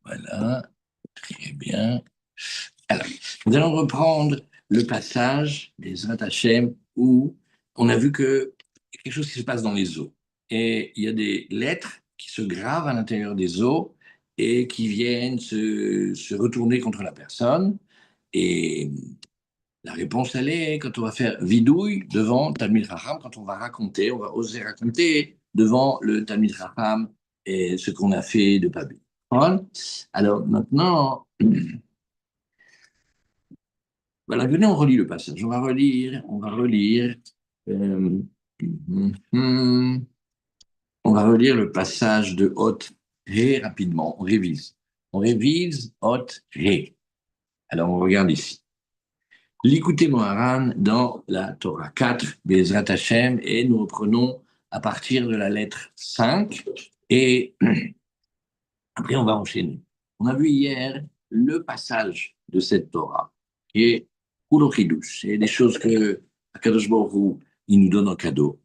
Voilà, très bien. Alors, nous allons reprendre le passage des Hashem où on a vu que y a quelque chose qui se passe dans les eaux. Et il y a des lettres qui se gravent à l'intérieur des eaux et qui viennent se retourner contre la personne. Et la réponse, elle est quand on va faire vidouille devant Talmid Chacham, quand on va raconter, on va oser raconter devant le Talmid Chacham et ce qu'on a fait de pas bien. Voilà. Alors maintenant, voilà, venez, on relit le passage. On va relire. euh, hum, on va relire le passage de Hot Ré rapidement. On révise. On révise Hot Ré. Alors on regarde ici. L'écoutez Moharan dans la Torah 4, Bezrat Hashem, et nous reprenons à partir de la lettre 5, et après on va enchaîner. On a vu hier le passage de cette Torah, qui est Kulo Chidush, c'est des choses que Akadosh Baruch Hu, il nous donne en cadeau.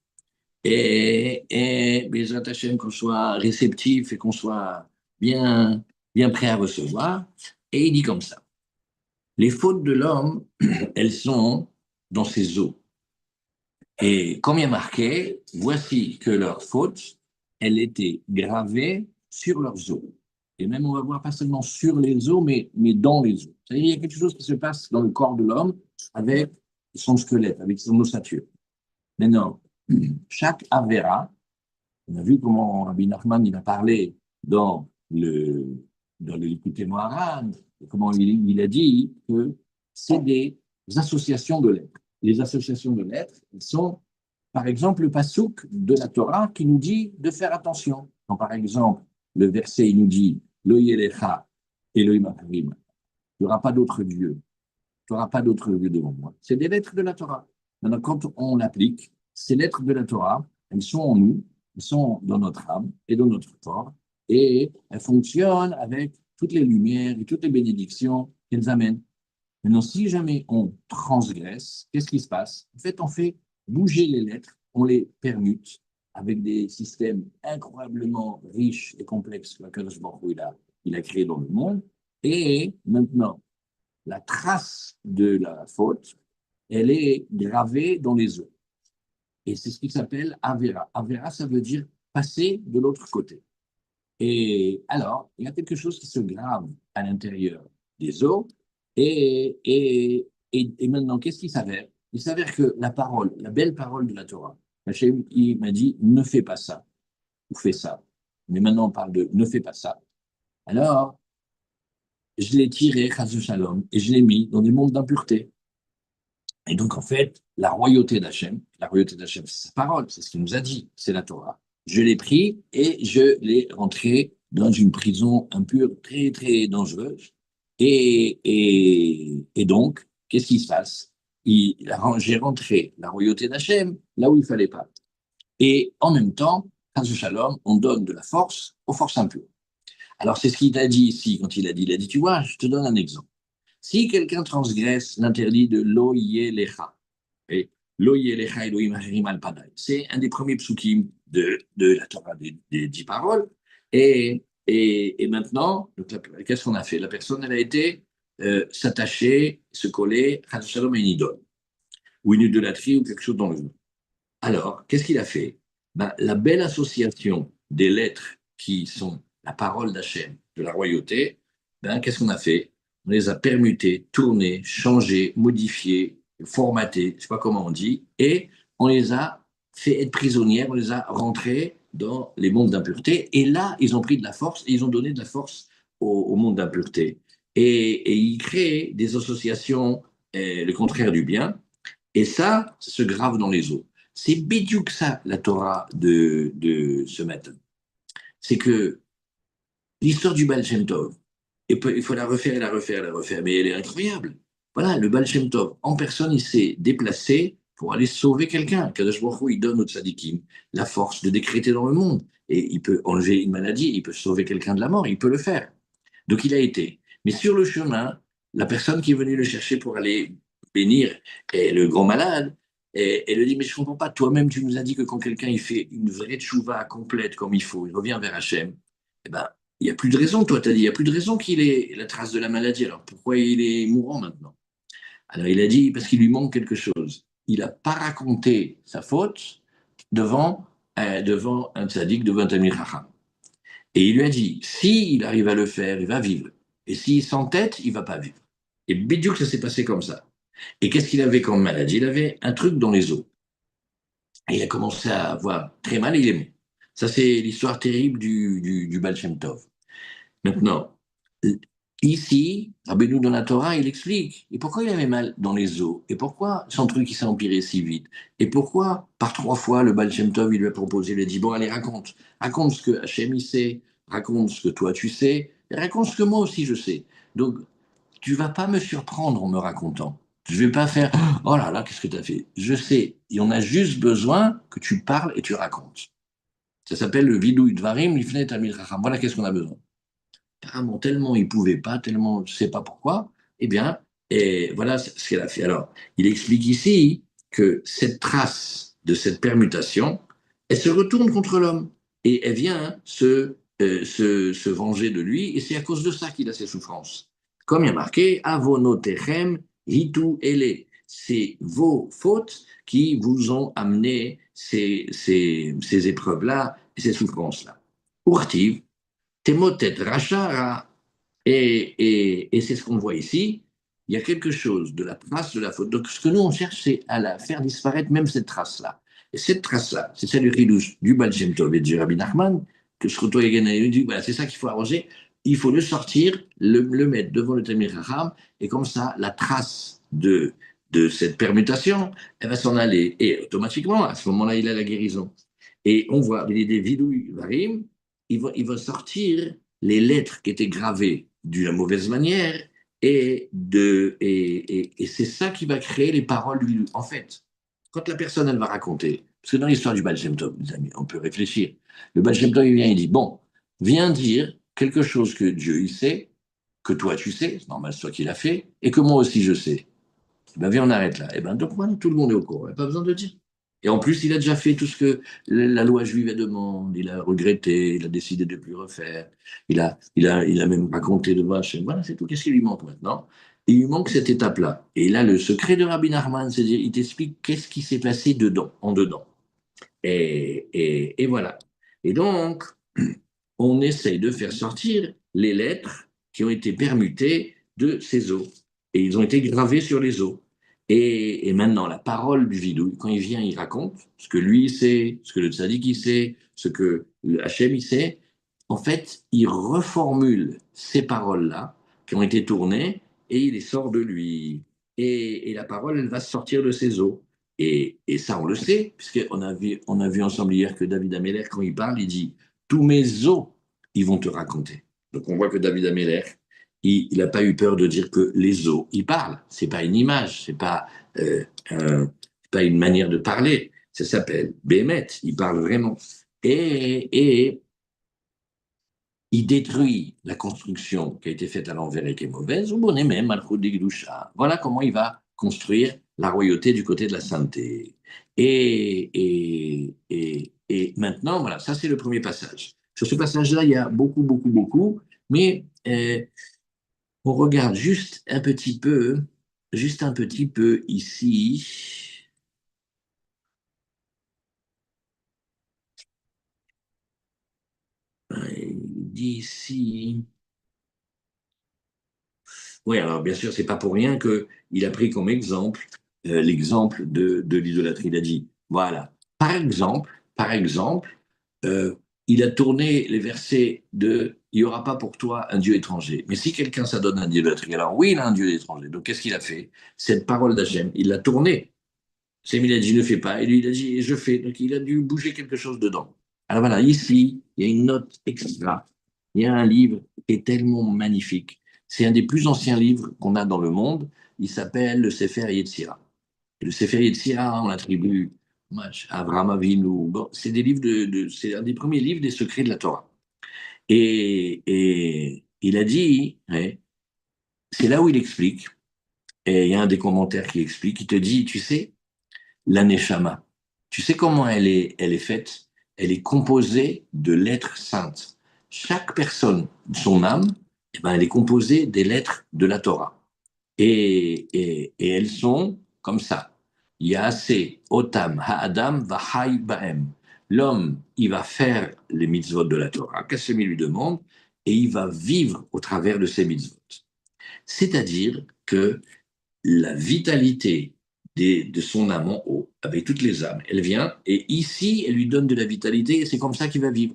Et Bezrat Hashem, qu'on soit réceptif et qu'on soit bien, bien prêt à recevoir. Et il dit comme ça. Les fautes de l'homme, elles sont dans ses os. Et comme il y a marqué, voici que leur faute, elle était gravée sur leurs os. Et même, on va voir pas seulement sur les os, mais dans les os. C'est-à-dire, il y a quelque chose qui se passe dans le corps de l'homme avec son squelette, avec son ossature. Maintenant, chaque Avera, on a vu comment Rabbi Nachman il a parlé dans le Likutei Moharan, comment il a dit que c'est des associations de lettres. Les associations de lettres, elles sont, par exemple, le passouk de la Torah qui nous dit de faire attention. Quand, par exemple, le verset, il nous dit Lo yelecha Elohim acharim, il n'y aura pas d'autre Dieu, tu n'auras pas d'autre Dieu devant moi. C'est des lettres de la Torah. Maintenant, quand on l'applique, ces lettres de la Torah, elles sont en nous, elles sont dans notre âme et dans notre corps, et elles fonctionnent avec toutes les lumières et toutes les bénédictions qu'elles amènent. Maintenant, si jamais on transgresse, qu'est-ce qui se passe? En fait, on fait bouger les lettres, on les permute avec des systèmes incroyablement riches et complexes que Akadosh Baruch Hu, il a créé dans le monde. Et maintenant, la trace de la faute, elle est gravée dans les eaux. Et c'est ce qui s'appelle Avera. Avera, ça veut dire passer de l'autre côté. Et alors, il y a quelque chose qui se grave à l'intérieur des eaux. Et maintenant, qu'est-ce qui s'avère? Il s'avère que la parole, la belle parole de la Torah, Hachem, il m'a dit, ne fais pas ça, ou fais ça. Mais maintenant, on parle de ne fais pas ça. Alors, je l'ai tiré, Chazou Shalom, et je l'ai mis dans des mondes d'impureté. Et donc, en fait, la royauté d'Hachem, c'est sa parole, c'est ce qu'il nous a dit, c'est la Torah. Je l'ai pris et je l'ai rentré dans une prison impure très, très dangereuse. Et donc, qu'est-ce qui se passe? J'ai rentré la royauté d'Hachem là où il ne fallait pas. Et en même temps, Chas Shalom, on donne de la force aux forces impures. Alors, c'est ce qu'il t'a dit ici, quand il a dit, tu vois, je te donne un exemple. Si quelqu'un transgresse l'interdit de lo yelecha, et lo yelecha Elohim acherim al panai, c'est un des premiers psukim de la Torah des 10 paroles. Et maintenant, qu'est-ce qu'on a fait? La personne, elle a été s'attacher, se coller, à une idole, ou une idolâtrie, ou quelque chose dans le genre. Alors, qu'est-ce qu'il a fait? Ben, la belle association des lettres qui sont la parole d'Hachem, de la royauté, ben, qu'est-ce qu'on a fait? On les a permutées, tournées, changées, modifiées, formatées, je ne sais pas comment on dit, et on les a fait être prisonnières, on les a rentrées dans les mondes d'impureté, et là, ils ont pris de la force, et ils ont donné de la force au monde d'impureté. Et ils créent des associations, le contraire du bien, et ça se grave dans les eaux. C'est bidiouk ça, la Torah de ce matin. C'est que l'histoire du Baal Shem Tov, il faut la refaire et la refaire et la refaire, mais elle est incroyable. Voilà, le Baal Shem Tov, en personne, il s'est déplacé pour aller sauver quelqu'un. Kadosh Baruch Hu, il donne aux tzadikim la force de décréter dans le monde. Et il peut enlever une maladie, il peut sauver quelqu'un de la mort, il peut le faire. Donc il a été. Mais sur le chemin, la personne qui est venue le chercher pour aller bénir est le grand malade. Et elle lui dit, mais je ne comprends pas, toi-même tu nous as dit que quand quelqu'un il fait une vraie tchouva complète comme il faut, il revient vers Hachem, eh ben, il n'y a plus de raison, toi, tu as dit, il n'y a plus de raison qu'il ait la trace de la maladie. Alors pourquoi il est mourant maintenant? Alors il a dit, parce qu'il lui manque quelque chose. Il n'a pas raconté sa faute devant un tzaddik, devant un Talmid Chacham. Et il lui a dit, s'il arrive à le faire, il va vivre. Et s'il s'entête, il va pas vivre. Et bidiouk, ça s'est passé comme ça. Et qu'est-ce qu'il avait comme maladie? Il avait un truc dans les os. Et il a commencé à avoir très mal et il est mort. Ça, c'est l'histoire terrible du Baal Shem Tov. Maintenant, ici, Rabbeinu dans la Torah, il explique. Et pourquoi il avait mal dans les os? Et pourquoi son truc, il s'est empiré si vite? Et pourquoi, par 3 fois, le Baal Shem Tov, il lui a proposé, il lui a dit, bon, allez, raconte. Raconte ce que Hachem, il sait. Raconte ce que toi, tu sais. Et raconte ce que moi aussi, je sais. Donc, tu vas pas me surprendre en me racontant. Je vais pas faire, oh là là, qu'est-ce que tu as fait? Je sais. Et on a juste besoin que tu parles et tu racontes. Ça s'appelle le vidouille dvarim lifnei tamid chacham. Voilà qu'est-ce qu'on a besoin. Apparemment, tellement il pouvait pas, tellement je ne sais pas pourquoi, eh bien, et voilà ce qu'elle a fait. Alors, il explique ici que cette trace de cette permutation, elle se retourne contre l'homme et elle vient se venger de lui, et c'est à cause de ça qu'il a ses souffrances. Comme il y a marqué, avonotechem hitu ele. C'est vos fautes qui vous ont amené ces épreuves-là et ces souffrances-là. Urtiv, Temotet Rachara, et c'est ce qu'on voit ici. Il y a quelque chose de la trace de la faute. Donc, ce que nous, on cherche, c'est à la faire disparaître, même cette trace-là. Et cette trace-là, c'est celle du Ridouche, du Baal Shem Tov et du Rabbi Nachman, que je retrouve également, il dit, voilà, c'est ça qu'il faut arranger. Il faut le sortir, le mettre devant le Tamir Raham, et comme ça, la trace de cette permutation, elle va s'en aller. Et automatiquement, à ce moment-là, il a la guérison. Et on voit, il y a des vidouilles varim, il va sortir les lettres qui étaient gravées d'une mauvaise manière et c'est ça qui va créer les paroles du. En fait, quand la personne, elle va raconter, parce que dans l'histoire du Baal Shem Tov, les amis, on peut réfléchir. Le Baal Shem Tov, il vient, il dit, bon, viens dire quelque chose que Dieu, il sait, que toi, tu sais, c'est normal, c'est toi qui l'as fait, et que moi aussi, je sais. Eh ben, viens, on arrête là. Et ben, donc, voilà, tout le monde est au courant, il n'y a pas besoin de dire. Et en plus, il a déjà fait tout ce que la loi juive demande. Il a regretté, il a décidé de ne plus refaire. Il a même raconté devant Hachem. Voilà, c'est tout. Qu'est-ce qui lui manque maintenant? Il lui manque cette étape-là. Et là, le secret de Rabbi Nachman, c'est dire, il t'explique qu'est-ce qui s'est passé dedans, en dedans. Et voilà. Et donc, on essaye de faire sortir les lettres qui ont été permutées de ces os. Et ils ont été gravés sur les os. Et maintenant, la parole du vidouille, quand il vient, il raconte ce que lui il sait, ce que le tzaddik il sait, ce que le Hachem il sait. En fait, il reformule ces paroles-là qui ont été tournées et il les sort de lui. Et la parole, elle va sortir de ses os. Et ça, on le sait, puisqu'on a vu ensemble hier que David Ameller, quand il parle, il dit tous mes os, ils vont te raconter. Donc on voit que David Ameller, il n'a pas eu peur de dire que les os, ils parlent. C'est pas une image, c'est pas une manière de parler. Ça s'appelle Bémet, il parle vraiment. Et il détruit la construction qui a été faite à l'envers et qui est mauvaise, ou bon, et même Malchut Degdusha. Voilà comment il va construire la royauté du côté de la sainteté. Et maintenant, voilà, ça c'est le premier passage. Sur ce passage-là, il y a beaucoup, beaucoup, beaucoup, mais on regarde juste un petit peu ici. Il dit ici. Oui, alors bien sûr, c'est pas pour rien qu'il a pris comme exemple l'exemple de l'idolâtrie. Il a dit, voilà, par exemple, euh, il a tourné les versets de il n'y aura pas pour toi un Dieu étranger. Mais si quelqu'un s'adonne à un Dieu d'idolâtrie, alors oui, il a un Dieu étranger. Donc qu'est-ce qu'il a fait? Cette parole d'Hachem, il l'a tournée. C'est il a dit ne fais pas. Et lui, il a dit je fais. Donc il a dû bouger quelque chose dedans. Alors voilà, ici, il y a une note extra. Il y a un livre qui est tellement magnifique. C'est un des plus anciens livres qu'on a dans le monde. Il s'appelle le Sefer Yetzira. Et le Sefer Yetzira, on l'attribue à Avraham Avinu. Bon, c'est des livres c'est un des premiers livres des secrets de la Torah. Et il a dit, ouais, c'est là où il explique, et il y a un des commentaires qui explique, il te dit, tu sais, la neshama. Tu sais comment elle est faite? Elle est composée de lettres saintes. chaque personne, son âme, eh ben, elle est composée des lettres de la Torah. Et elles sont comme ça. Yaase otam ha'adam vahai ba'em. L'homme, il va faire les mitzvot de la Torah, qu'Hachem lui demande, et il va vivre au travers de ces mitzvot. C'est-à-dire que la vitalité de son âme en haut, avec toutes les âmes, elle vient, et ici, elle lui donne de la vitalité, et c'est comme ça qu'il va vivre.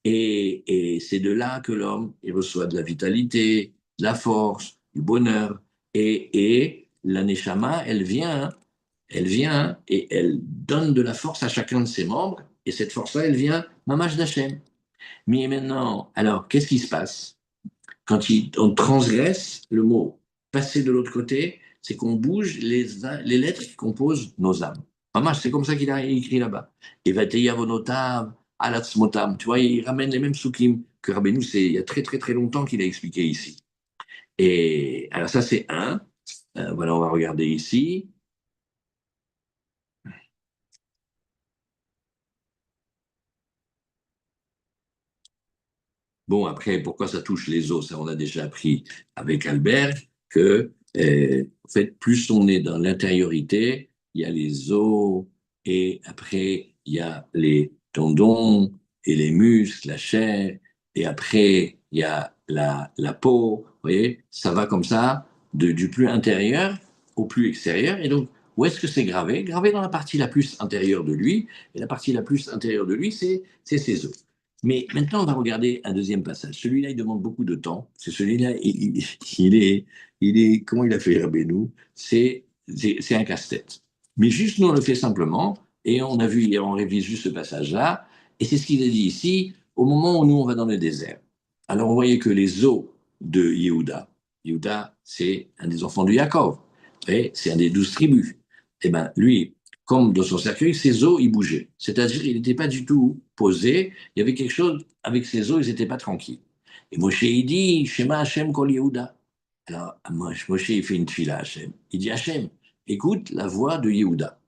Et c'est de là que l'homme, il reçoit de la vitalité, de la force, du bonheur. Et la neshama, elle vient et elle donne de la force à chacun de ses membres. Et cette force-là, elle vient, mamash d'Hachem. Mais maintenant, alors, qu'est-ce qui se passe? Quand on transgresse le mot passer de l'autre côté, c'est qu'on bouge les lettres qui composent nos âmes. Mamash, c'est comme ça qu'il a écrit là-bas. Et vateyavonotam, alatzmotam. Tu vois, il ramène les mêmes soukim que Rabbeinu, c'est il y a très très très longtemps qu'il a expliqué ici. Et alors ça, c'est un. Voilà, on va regarder ici. Bon, après, pourquoi ça touche les os? Ça, on a déjà appris avec Albert que, en fait, plus on est dans l'intériorité, il y a les os, et après, il y a les tendons et les muscles, la chair, et après, il y a la peau. Vous voyez, ça va comme ça, du plus intérieur au plus extérieur. Et donc, où est-ce que c'est gravé? Gravé dans la partie la plus intérieure de lui. Et la partie la plus intérieure de lui, c'est ses os. Mais maintenant, on va regarder un deuxième passage. Celui-là, il demande beaucoup de temps. C'est celui-là, comment il a fait Rabbeinu? C'est un casse-tête. Mais juste, nous, on le fait simplement, et on a vu, et on révise juste ce passage-là, et c'est ce qu'il a dit ici, au moment où nous, on va dans le désert. Alors, on voyait que les os de Yehuda, c'est un des enfants de Yaakov, et c'est un des 12 tribus. Eh bien, lui, comme dans son cercueil, ses os, ils bougeaient. C'est-à-dire, il n'était pas du tout posé, il y avait quelque chose avec ses os, ils n'étaient pas tranquilles. Et Moshe, il dit, Shema Hashem kol Yehuda. Alors, Moshe, il fait une file à Hashem. Il dit, Hashem, écoute la voix de Yehuda.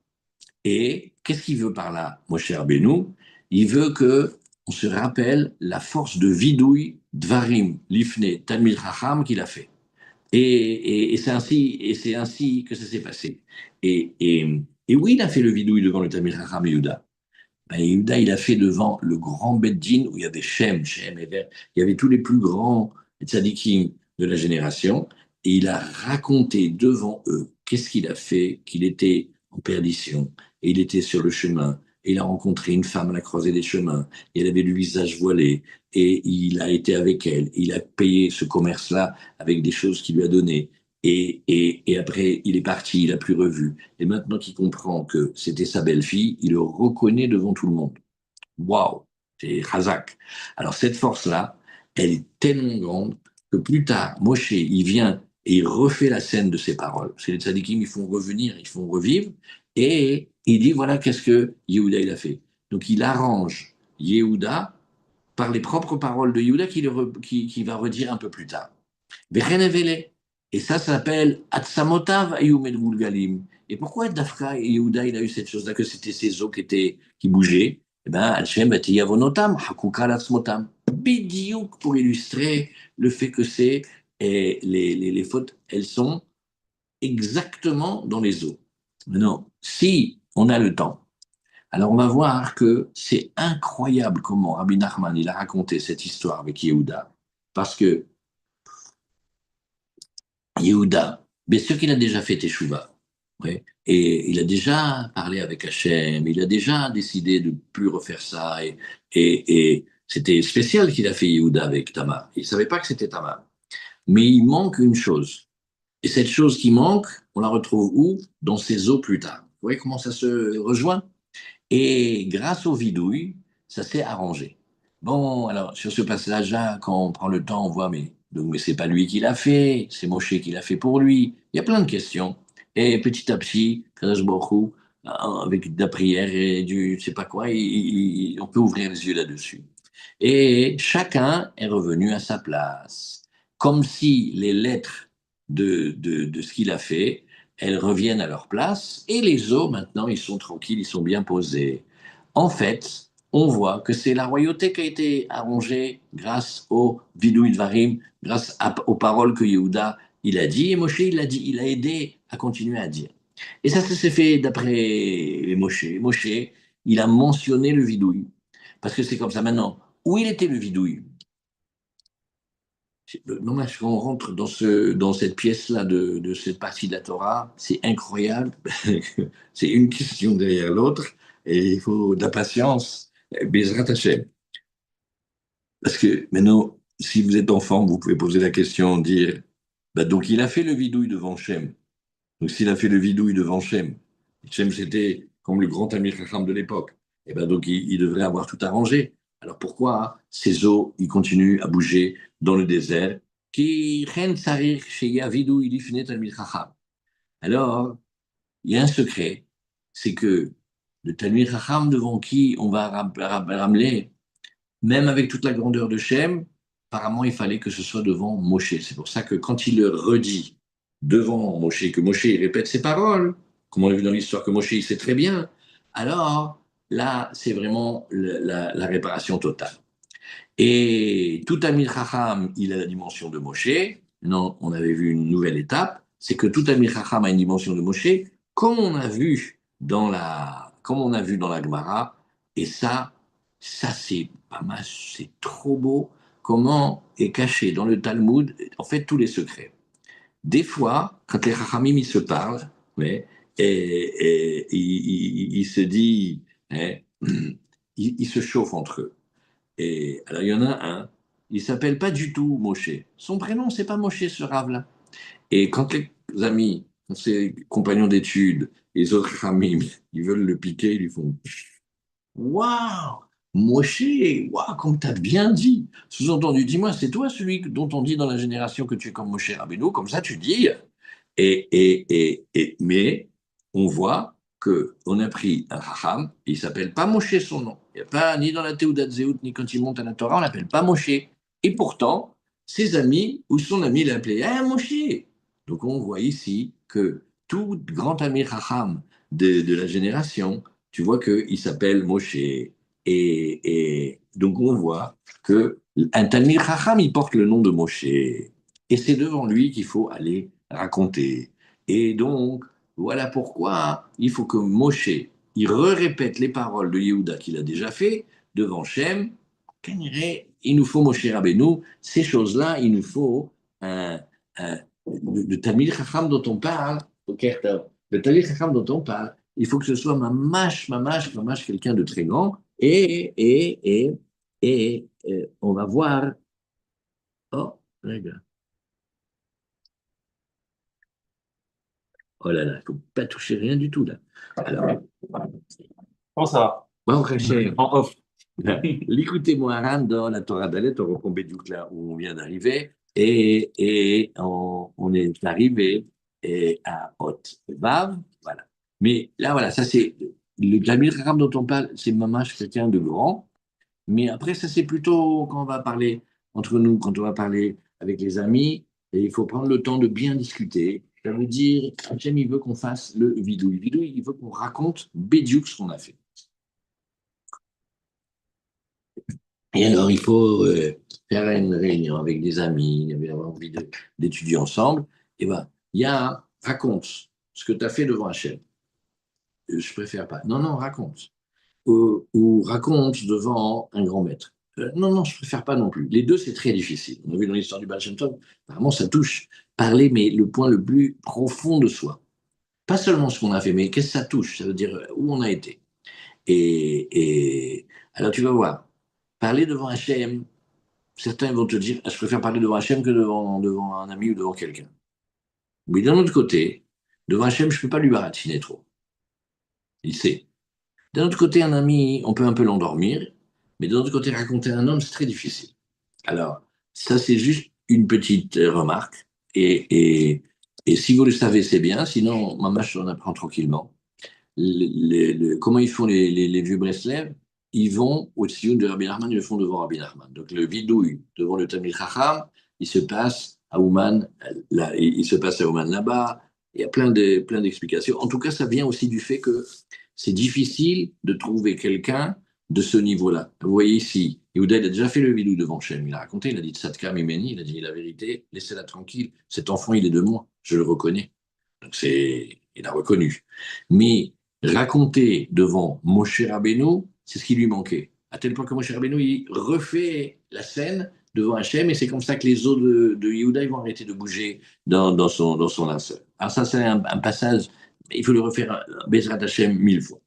Et qu'est-ce qu'il veut par là, Moshe Rabbeinu? Il veut que on se rappelle la force de vidouille, Dvarim, Lifne, Talmid Chacham qu'il a fait. Et c'est ainsi que ça s'est passé. Et oui, il a fait le vidouille devant le Talmid Chacham Yehuda. Ben, Yehuda, il a fait devant le grand Beddin où il y avait Shem, Ever, il y avait tous les plus grands tzadikim de la génération, et il a raconté devant eux qu'est-ce qu'il a fait, qu'il était en perdition, et il était sur le chemin, et il a rencontré une femme à la croisée des chemins, et elle avait le visage voilé, et il a été avec elle, et il a payé ce commerce-là avec des choses qu'il lui a données, et après, il est parti, il n'a plus revu. Et maintenant qu'il comprend que c'était sa belle-fille, il le reconnaît devant tout le monde. Waouh, c'est Razak. Alors cette force-là, elle est tellement grande que plus tard, Moshe, il vient et il refait la scène de ses paroles. C'est les tzadikim, ils font revenir, ils font revivre, et il dit, voilà qu'est-ce que Yehuda il a fait. Donc il arrange Yehuda par les propres paroles de Yehuda qu'il va redire un peu plus tard. Vechenevele. Et ça s'appelle Atsamotav Ayumed Gulgalim. Et pourquoi Dafka et Yehuda, il a eu cette chose-là, que c'était ses os qui bougeaient? Eh bien, Hachem Yavonotam, Hakuka Latsmotam. Bidiouk pour illustrer le fait que les fautes, elles sont exactement dans les os. Maintenant, si on a le temps, alors on va voir que c'est incroyable comment Rabbi Nachman, il a raconté cette histoire avec Yehuda. Parce que Yehuda, bien sûr qu'il a déjà fait Teshuvah, ouais, et il a déjà parlé avec Hachem, il a déjà décidé de ne plus refaire ça, et c'était spécial qu'il a fait Yehuda avec Tamar. Il ne savait pas que c'était Tamar. Mais il manque une chose. Et cette chose qui manque, on la retrouve où? Dans ses os plus tard. Vous voyez comment ça se rejoint? Et grâce au vidouille, ça s'est arrangé. Bon, alors, sur ce passage-là, quand on prend le temps, on voit, mais c'est pas lui qui l'a fait, c'est Moshe qui l'a fait pour lui. Il y a plein de questions. Et petit à petit, Kadosh Baruch Hu, avec de la prière et du, je sais pas quoi, on peut ouvrir les yeux là-dessus. Et chacun est revenu à sa place. Comme si les lettres de ce qu'il a fait, elles reviennent à leur place, et les os, maintenant, ils sont tranquilles, ils sont bien posés. En fait, on voit que c'est la royauté qui a été arrangée grâce au Vidouï Dvarim, grâce aux paroles que Yehuda il a dit, et Moshe il a dit, il a aidé à continuer à dire. Et ça s'est fait d'après Moshe. Moshe, il a mentionné le Vidouï, parce que c'est comme ça maintenant. Où il était le Vidouï? Dommage qu'on rentre dans cette pièce-là de cette partie de la Torah, c'est incroyable. C'est une question derrière l'autre et il faut de la patience. Bezrat Hashem. Parce que maintenant, si vous êtes enfant, vous pouvez poser la question, dire, bah donc il a fait le vidouille devant Shem. Donc s'il a fait le vidouille devant Shem, Shem c'était comme le grand Amir Chacham de l'époque, et ben donc il devrait avoir tout arrangé. Alors pourquoi ces eaux, ils continuent à bouger dans le désert? Qui chen sarir chez Yavidou il ifnet Talmid Chacham. Alors, il y a un secret, c'est que le Talmid Chacham devant qui on va ramener, même avec toute la grandeur de Shem, apparemment il fallait que ce soit devant Moshe. C'est pour ça que quand il le redit devant Moshe, que Moshe il répète ses paroles, comme on l'a vu dans l'histoire que Moshe il sait très bien, alors là c'est vraiment la réparation totale. Et tout Amir Chacham, il a la dimension de Moshe. Non, on avait vu une nouvelle étape, c'est que tout Amir Chacham a une dimension de Moshe, comme on a vu comme on a vu dans la Gemara. Et ça c'est pas mal, c'est trop beau. Comment est caché dans le Talmud, en fait, tous les secrets. Des fois, quand les Chachamim ils se parlent, ouais, et il se dit, hein, ils se chauffent entre eux. Et alors, il y en a un, il s'appelle pas du tout Moshe. Son prénom, c'est pas Moshe, ce rave-là. Et quand les amis, quand ses compagnons d'études, les autres Khamim, ils veulent le piquer, ils lui font waouh, Moshe, waouh, comme tu as bien dit. Sous-entendu, dis-moi, c'est toi celui dont on dit dans la génération que tu es comme Moshe Rabbeinu, comme ça tu dis. Mais on voit que on a pris un Raham, il s'appelle pas Moshe son nom. Il n'y a pas ni dans la Théoudat Zéhout, ni quand il monte à la Torah, on l'appelle pas Moshe. Et pourtant, ses amis ou son ami l'appelait Moshe. Donc on voit ici que tout grand ami Raham de la génération, tu vois qu'il s'appelle Moshe. Et donc on voit que un Talmid Raham, il porte le nom de Moshe. Et c'est devant lui qu'il faut aller raconter. Et donc, voilà pourquoi il faut que Moshe, il répète les paroles de Yehuda qu'il a déjà fait devant Shem. Il nous faut Moshe Rabbeinu. Ces choses-là, il nous faut le Talmid Chacham dont on parle, le Talmid Chacham dont on parle, il faut que ce soit mamash, quelqu'un de très grand. Et on va voir. Oh, regarde. Oh là là, il ne faut pas toucher rien du tout là. Alors, Comment ça va? bon, Rachel, En off. l'écoutez-moi, Aran, dans la Torah d'Alet, on reprend Bédiouk là où on vient d'arriver, et on est arrivé à Hot Vav, voilà. Mais là, voilà, ça c'est le Talmid Chacham dont on parle, c'est mamash quelqu'un de grand, mais après, ça c'est plutôt quand on va parler entre nous, quand on va parler avec les amis, et il faut prendre le temps de bien discuter. Ça veut dire, Hachem, il veut qu'on fasse le vidouille. Vidouille, il veut qu'on raconte Bédiouk ce qu'on a fait. Et alors, il faut faire une réunion avec des amis, il y avait envie d'étudier ensemble. Et ben, il y a, raconte ce que tu as fait devant Hachem. Je préfère pas. Non, non, raconte. Ou raconte devant un grand maître. Non, non, je préfère pas non plus. Les deux, c'est très difficile. On a vu dans l'histoire du Baal Shem Tov, apparemment, ça touche parler, mais le point le plus profond de soi. Pas seulement ce qu'on a fait, mais qu'est-ce que ça touche? Ça veut dire où on a été. Alors, tu vas voir, parler devant Hachem, certains vont te dire, ah, je préfère parler devant Hachem que devant un ami ou devant quelqu'un. Mais d'un autre côté, devant Hachem, je ne peux pas lui baratiner trop. Il sait. D'un autre côté, un ami, on peut un peu l'endormir, mais d'un autre côté, raconter à un homme, c'est très difficile. Alors, ça, c'est juste une petite remarque. Et si vous le savez, c'est bien. Sinon, Mamash, on apprend tranquillement. Comment ils font les vieux Breslev? Ils vont au-dessus de Rabbi Nachman, ils le font devant Rabbi Nachman. Donc le vidouille devant le Talmid Chacham, il se passe à Ouman, là, il se passe à Ouman là-bas. Il y a plein d'explications. En tout cas, ça vient aussi du fait que c'est difficile de trouver quelqu'un de ce niveau-là. Vous voyez ici, Yehuda, il a déjà fait le vidou devant Shem. Il a raconté, il a dit Tzadka Mimeni, il a dit la vérité, laissez-la tranquille. Cet enfant, il est de moi, je le reconnais. Donc il a reconnu. Mais raconter devant Moshe Rabbeinu, c'est ce qui lui manquait. À tel point que Moshe Rabbeinu, il refait la scène devant Hachem, et c'est comme ça que les os de Yehuda, ils vont arrêter de bouger dans son linceul. Alors ça, c'est un passage, il faut le refaire Bezrat Hachem 1000 fois.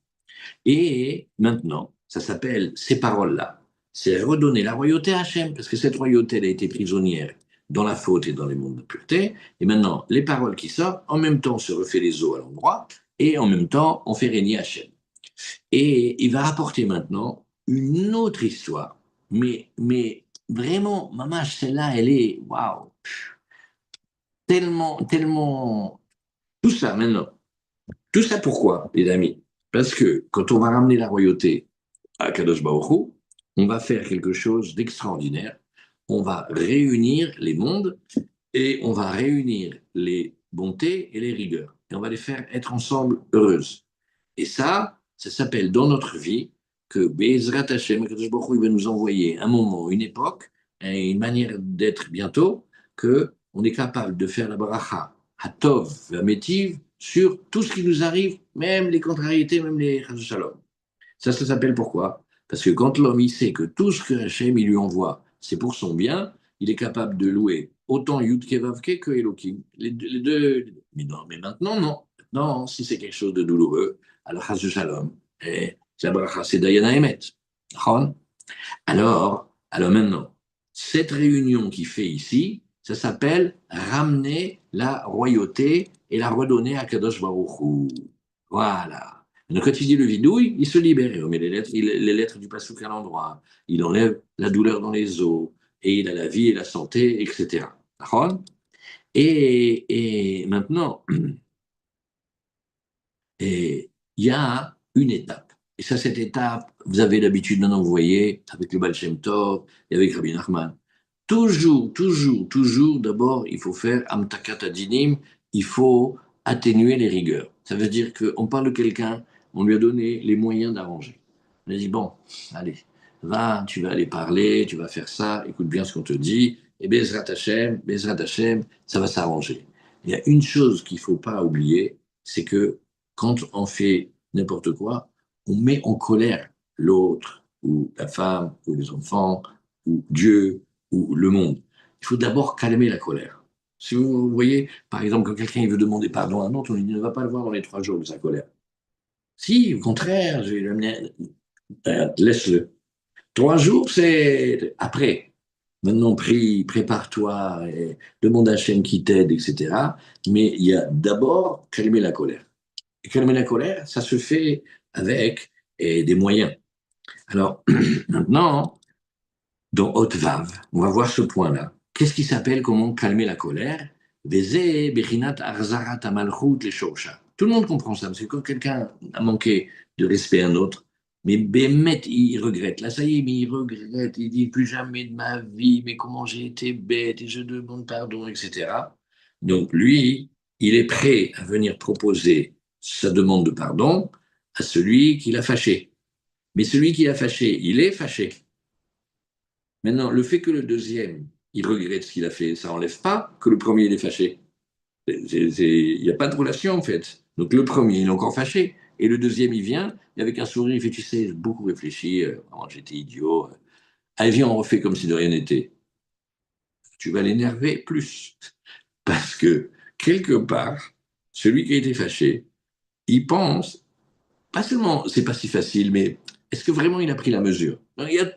Et maintenant, ça s'appelle ces paroles-là. C'est redonner la royauté à Hachem, parce que cette royauté, elle a été prisonnière dans la faute et dans les mondes de pureté. Et maintenant, les paroles qui sortent, en même temps, on se refait les os à l'endroit, et en même temps, on fait régner Hachem. Et il va rapporter maintenant une autre histoire. Mais vraiment, maman, celle-là, elle est, waouh, tellement, tellement. Tout ça maintenant. Tout ça pourquoi, les amis? Parce que quand on va ramener la royauté à Kadosh Baruch Hu, on va faire quelque chose d'extraordinaire. On va réunir les mondes et on va réunir les bontés et les rigueurs. Et on va les faire être ensemble heureuses. Et ça s'appelle dans notre vie que Bezrat Hashem, Kadosh Baruch Hu, il va nous envoyer un moment, une époque, et une manière d'être bientôt, que on est capable de faire la bracha, Hatov, la métive, sur tout ce qui nous arrive, même les contrariétés, même les shalom. Ça s'appelle pourquoi? Parce que quand l'homme il sait que tout ce que Hachem il lui envoie, c'est pour son bien, il est capable de louer autant Yud Kevavke que Elohim. Les deux. Mais non, mais maintenant, non. Non, si c'est quelque chose de douloureux, alors Chas Shalom, et c'est Dayana Emet. Alors maintenant, cette réunion qui fait ici, ça s'appelle ramener la royauté et la redonner à Kadosh Baruch Hu. Voilà. Donc, quand il dit le vidouille, il se libère. Il met les lettres du Passouk à l'endroit. Il enlève la douleur dans les os. Et il a la vie et la santé, etc. Et maintenant, et il y a une étape. Et ça, cette étape, vous avez l'habitude maintenant, vous voyez, avec le Baal Shem Tov et avec Rabbi Nachman. Toujours, d'abord, il faut faire Amtakat Adinim, il faut atténuer les rigueurs. Ça veut dire qu'on parle de quelqu'un, on lui a donné les moyens d'arranger. On a dit, bon, allez, va, tu vas aller parler, tu vas faire ça, écoute bien ce qu'on te dit, et Bezrat Hashem, ça va s'arranger. Il y a une chose qu'il ne faut pas oublier, c'est que quand on fait n'importe quoi, on met en colère l'autre, ou la femme, ou les enfants, ou Dieu, ou le monde. Il faut d'abord calmer la colère. Si vous voyez, par exemple, quand quelqu'un veut demander pardon à un autre, on lui dit ne va pas le voir dans les 3 jours de sa colère. Si, au contraire, je vais l'amener, laisse-le. 3 jours, c'est après. Maintenant, prie, prépare-toi, et demande à Hachem qui t'aide, etc. Mais il y a d'abord calmer la colère. Et calmer la colère, ça se fait avec des moyens. Alors, maintenant, dans Haute Vav, on va voir ce point-là. Qu'est-ce qui s'appelle comment calmer la colère? Tout le monde comprend ça, parce que quand quelqu'un a manqué de respect à un autre, mais Bémet, il regrette. Là, ça y est, mais il regrette. Il dit plus jamais de ma vie, mais comment j'ai été bête et je demande pardon, etc. Donc, lui, il est prêt à venir proposer sa demande de pardon à celui qui l'a fâché. Mais celui qui l'a fâché, il est fâché. Maintenant, le fait que le deuxième, il regrette ce qu'il a fait, ça n'enlève pas que le premier, il est fâché. Il n'y a pas de relation, en fait. Donc, le premier, il est encore fâché. Et le deuxième, il vient, et avec un sourire, il fait, tu sais, j'ai beaucoup réfléchi, j'étais idiot. Allez, viens, on refait comme si de rien n'était. Tu vas l'énerver plus. Parce que, quelque part, celui qui a été fâché, il pense, pas seulement, c'est pas si facile, mais est-ce que vraiment il a pris la mesure?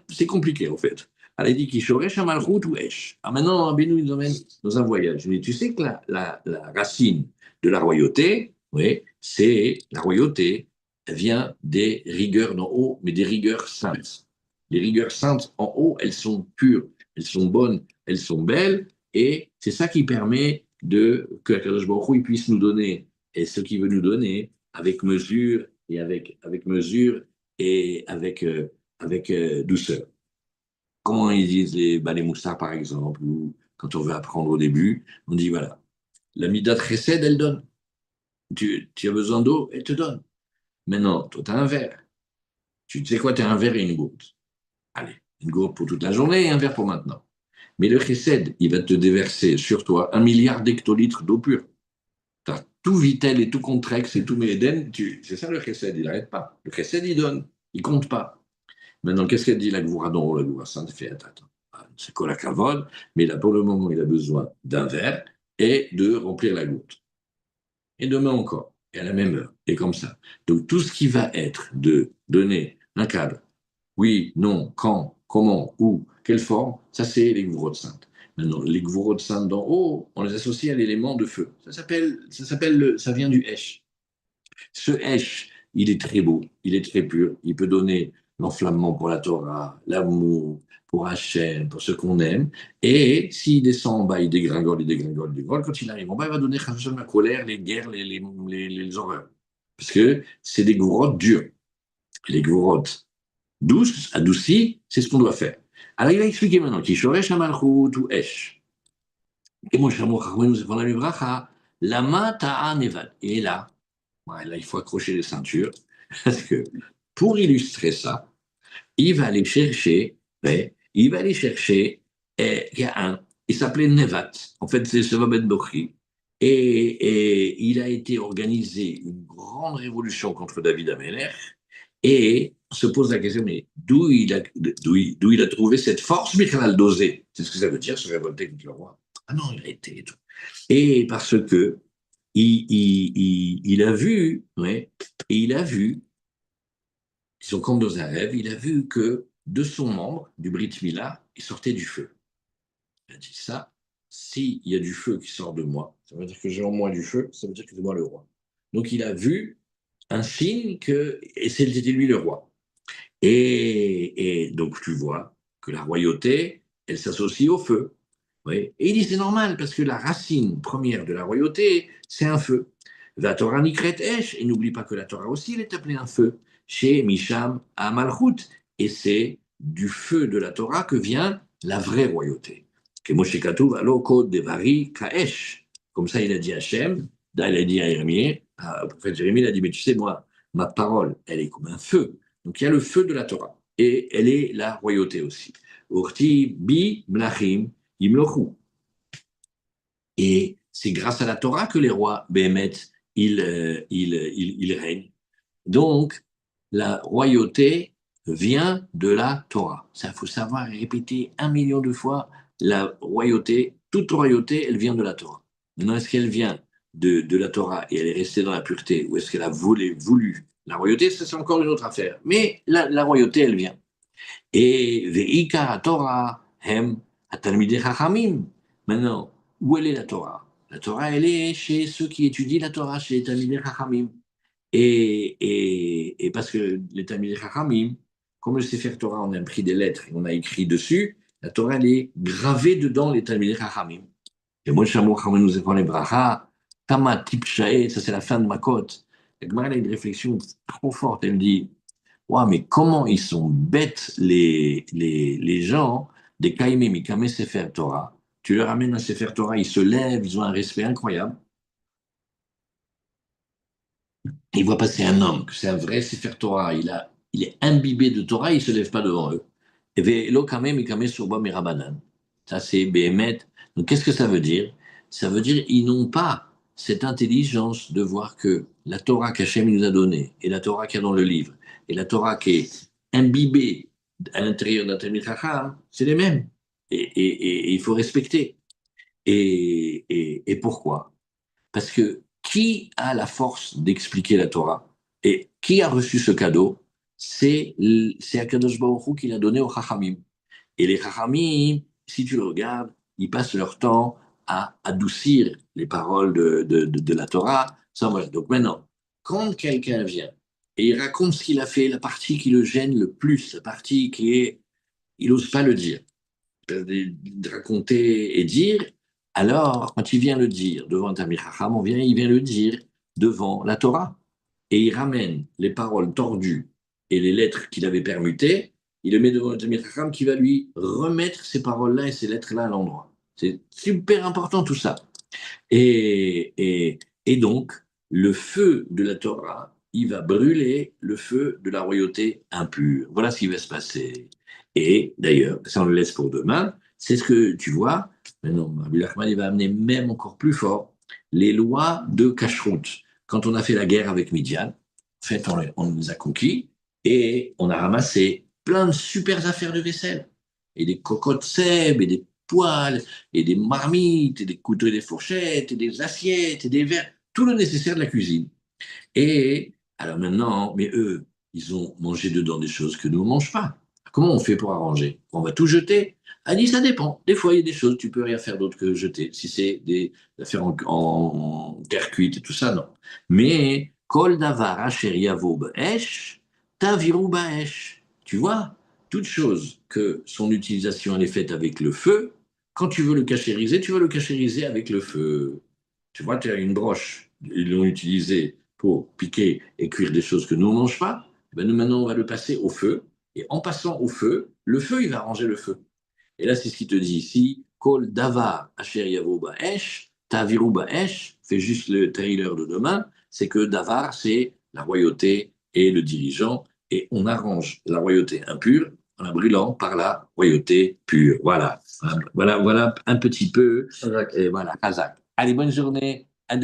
C'est compliqué, en fait. Elle a dit qu'il shoresh malchut ou esh. Ah, maintenant, Benoît nous emmène dans un voyage. Je lui dis, tu sais que la racine de la royauté, oui, c'est la royauté, elle vient des rigueurs d'en haut, mais des rigueurs saintes. Les rigueurs saintes en haut, elles sont pures, elles sont bonnes, elles sont belles, et c'est ça qui permet que Akadosh Baruch Hu, il puisse nous donner, et ce qu'il veut nous donner, avec mesure et avec mesure et avec douceur. Comment ils disent les moussards, par exemple, ou quand on veut apprendre au début, on dit voilà, la midat chesed, elle donne. Tu as besoin d'eau, elle te donne. Maintenant, toi, tu as un verre. Tu sais quoi, tu as un verre et une gourde. Allez, une gourde pour toute la journée et un verre pour maintenant. Mais le chesed, il va te déverser sur toi 1 milliard d'hectolitres d'eau pure. Tu as tout Vitel et tout Contrex et tout Méden. C'est ça le chesed, il n'arrête pas. Le chesed, il donne, il compte pas. Maintenant, qu'est-ce qu'elle dit la Gvoura dans la Gvoura Sainte fait attends, c'est quoi la cavode, mais là, pour le moment, il a besoin d'un verre et de remplir la goutte. Et demain encore, et à la même heure, et comme ça. Donc, tout ce qui va être de donner un cadre, oui, non, quand, comment, où, quelle forme, ça, c'est les Gvourot saintes. Maintenant, les Gvourot saintes d'en haut, on les associe à l'élément de feu. Ça vient du Hesh. Ce Hesh, il est très beau, il est très pur, il peut donner l'enflammement pour la Torah, l'amour pour Hachem, pour ce qu'on aime. Et s'il descend en bas, il dégringole, il dégringole, il dégringole. Quand il arrive en bas, il va donner la colère, les guerres, les horreurs. Parce que c'est des gourottes dures. Les gourottes douces, adoucies, c'est ce qu'on doit faire. Alors il va expliquer maintenant qui shoresh hamalchut ou esh. Et mon cher Mochachmenu, c'est qu'on a le bracha, lama ta'a nevad. Et là, ouais, là, il faut accrocher les ceintures, parce que pour illustrer ça, il va aller chercher, ouais, il va aller chercher, il y a il s'appelait Nevat, en fait c'est Sheva Ben Bokri, et il a été organisé une grande révolution contre David Ameller, et on se pose la question, mais d'où il a trouvé cette force, Michal d'oser? C'est ce que ça veut dire, se révolter contre le roi. Ah non, il a été et tout. Et parce que il a vu, ouais, et il a vu, ils sont comme dans un rêve, il a vu que de son membre, du Brit Mila, il sortait du feu. Il a dit ça, s'il y a du feu qui sort de moi, ça veut dire que j'ai en moi du feu, ça veut dire que c'est moi le roi. Donc il a vu un signe que, et c'était lui le roi. Et donc tu vois que la royauté, elle s'associe au feu. Oui. Et il dit c'est normal parce que la racine première de la royauté, c'est un feu. La Torah nikret esh, et n'oublie pas que la Torah aussi, elle est appelée un feu. Chez Misham à Malchut. Et c'est du feu de la Torah que vient la vraie royauté. Que Moshe Katuv alo kod devari kaesh. Comme ça, il a dit à Hachem, il a dit à Jérémie, au prophète Jérémie, il a dit, mais tu sais, moi, ma parole, elle est comme un feu. Donc il y a le feu de la Torah. Et elle est la royauté aussi. Urti bi mlachim imlochu. Et c'est grâce à la Torah que les rois, Béhémet, ils règnent. Donc, la royauté vient de la Torah. Ça, il faut savoir et répéter 1 million de fois. La royauté, toute royauté, elle vient de la Torah. Maintenant, est-ce qu'elle vient de la Torah et elle est restée dans la pureté, ou est-ce qu'elle a voulu la royauté? Ça, c'est encore une autre affaire. Mais la royauté, elle vient. Et Ve'ikar Torah, hem, Atalmidei Chachamim. Maintenant, où elle est la Torah? La Torah, elle est chez ceux qui étudient la Torah, chez les Talmidei Chachamim. Et parce que les Talmidei Chachamim, comme le Sefer Torah, on a pris des lettres et on a écrit dessus, la Torah, elle est gravée dedans les Talmidei Chachamim. Et moi, Shamo Chachamim nous a les bracha, Tama Tipshae, ça c'est la fin de ma côte. La Gemara a une réflexion trop forte, elle dit, ouais, mais comment ils sont bêtes, les gens des Kaimé Mikame Sefer Torah. Tu leur amènes un Sefer Torah, ils se lèvent, ils ont un respect incroyable. Ils voient passer un homme, que c'est un vrai Sefer Torah, il est imbibé de Torah, il ne se lève pas devant eux. Et Velo Kame Mikame Surba Mirabanan. Ça, c'est Béhémet. Donc, qu'est-ce que ça veut dire? Ça veut dire qu'ils n'ont pas cette intelligence de voir que la Torah qu'Hachem nous a donnée, et la Torah qu'il y a dans le livre, et la Torah qui est imbibée à l'intérieur d'un Talmid Chacham, c'est les mêmes. Et il faut respecter. Et pourquoi? Parce que qui a la force d'expliquer la Torah et qui a reçu ce cadeau? C'est Akadosh Baruch Hu qui l'a donné aux Chachamim. Et les Chachamim, si tu le regardes, ils passent leur temps à adoucir les paroles de la Torah. Ça, voilà. Donc maintenant, quand quelqu'un vient et il raconte ce qu'il a fait, la partie qui le gêne le plus, la partie qui est, il n'ose pas le dire, de raconter et dire, alors quand il vient le dire devant un Talmid Chacham, il vient le dire devant la Torah. Et il ramène les paroles tordues et les lettres qu'il avait permutées, il le met devant le Talmid Chacham qui va lui remettre ces paroles-là et ces lettres-là à l'endroit. C'est super important tout ça. Et donc, le feu de la Torah, il va brûler le feu de la royauté impure. Voilà ce qui va se passer. Et d'ailleurs, ça on le laisse pour demain, c'est ce que tu vois. Maintenant, Rabbi Nachman, il va amener même encore plus fort les lois de cacheroute. Quand on a fait la guerre avec Midian, en fait, on nous a conquis et on a ramassé plein de super affaires de vaisselle. Et des cocottes sèbres, et des poêles, et des marmites, et des couteaux et des fourchettes, et des assiettes, et des verres, tout le nécessaire de la cuisine. Et alors maintenant, mais eux, ils ont mangé dedans des choses que nous ne mangeons pas. Comment on fait pour arranger? On va tout jeter? Elle dit, ça dépend. Des fois, il y a des choses, tu peux rien faire d'autre que jeter. Si c'est des affaires en terre cuite et tout ça, non. Mais, kol davar asher yavo ba'esh, taviru ba'esh. Tu vois, toute chose que son utilisation elle est faite avec le feu, quand tu veux le cachériser, tu veux le cachériser avec le feu. Tu vois, tu as une broche, ils l'ont utilisée pour piquer et cuire des choses que nous, on ne mange pas. Ben nous, maintenant, on va le passer au feu. Et en passant au feu, le feu, il va ranger le feu. Et là, c'est ce qu'il te dit ici. Kol davar asher yavo ba'esh, taviru ba'esh, fais juste le trailer de demain, c'est que davar, c'est la royauté et le dirigeant, et on arrange la royauté impure en la brûlant par la royauté pure. Voilà, voilà, voilà un petit peu. Et voilà, Kazakh. Allez, bonne journée.